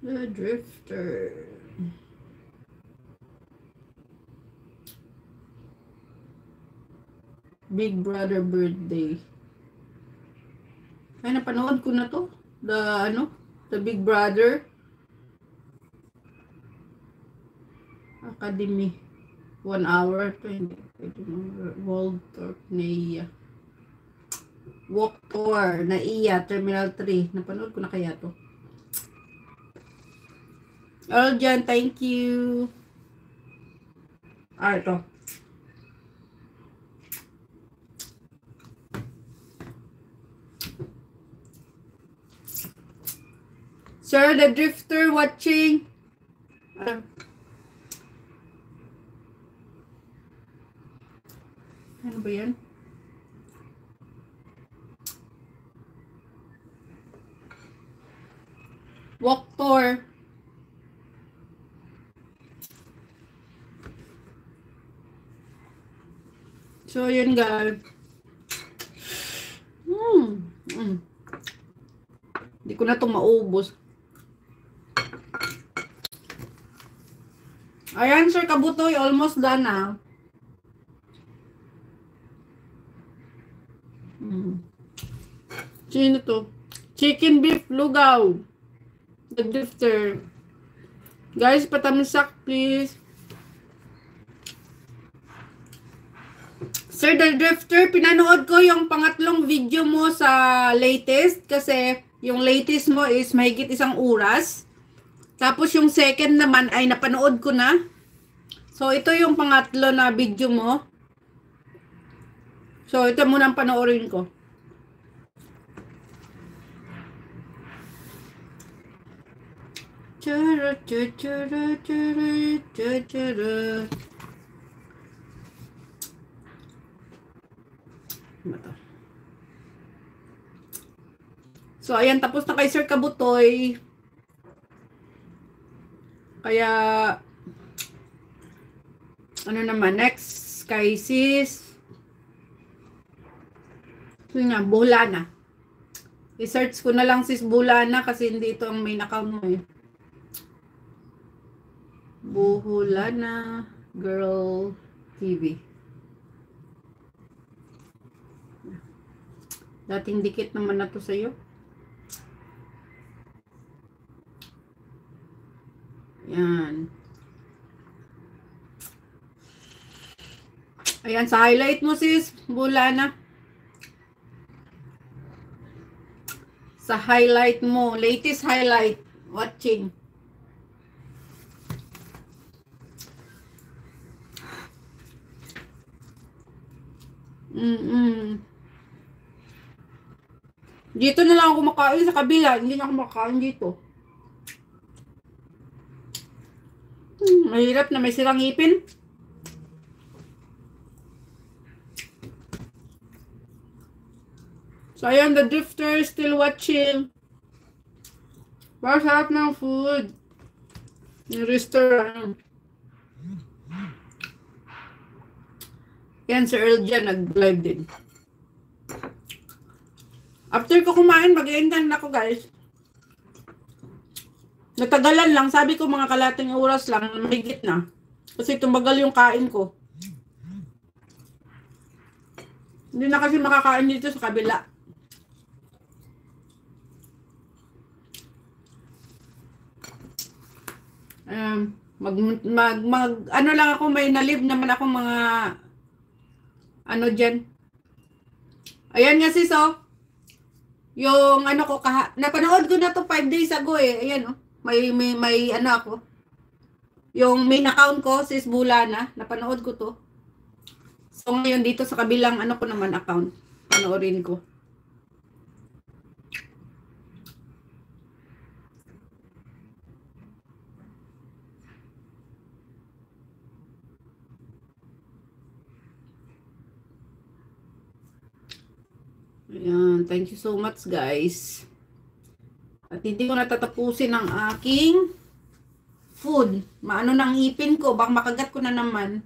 The Drifter. Big Brother Birthday. Ay, napanood ko na to. The Big Brother Academy. 1 hour, 20. World Tour, Naiya. Walk Tour, Naiya, Terminal 3. Napanood ko na kaya to. All dyan, thank you. Ito. Sir, the Drifter watching. Ano ba yan? Walk Tour. So, yun guys. Hindi ko na itong maubos. Ayan, Sir Kabutoy, almost done na. Sino to? Chicken beef lugaw. The Drifter. Guys, patamisak please. Sir The Drifter, pinanood ko yung pangatlong video mo sa latest kasi yung latest mo is mahigit 1 oras. Tapos yung second naman ay napanood ko na. So ito yung pangatlo na video mo. So ito muna ang panoorin ko. So, ayan, tapos na kay Sir Kabutoy. Kaya, ano naman, next, kay Sis. Yun nga, Bulana. I-search ko na lang Sis Bulana kasi hindi ito ang main account mo eh. Bulana Girl TV. Dating dikit naman na to sa'yo. Yan. Ayan, sa highlight mo sis, Bulana. Sa highlight mo, latest highlight, watching. Dito na lang ako kumakain sa kabila, hindi na ako makakain dito. Mahirap na may sirang ngipin. So, ayan, the Drifter is still watching. Parang sarap ng food. Yung restaurant. Yan, si Earl dyan, nag-live din. After ko kumain, mag-i-endan ako, guys. Natagalan lang. Sabi ko, mga kalating oras lang, mahigit na. Kasi tumagal yung kain ko. Hindi na kasi makakain dito sa kabila. Ano lang ako, may nalive naman ako mga ano dyan. Ayan nga sis, oh. Yung ano ko, napanood ko na to 5 days ago eh. Ayan, oh. May ano ako. Yung main account ko, sis Bulana, napanood ko to. So ngayon dito sa kabilang ano ko naman account, panoorin ko. Ayan, thank you so much guys. At hindi ko natatapusin ang aking food. Maano nang ipin ko, baka makagat ko na naman.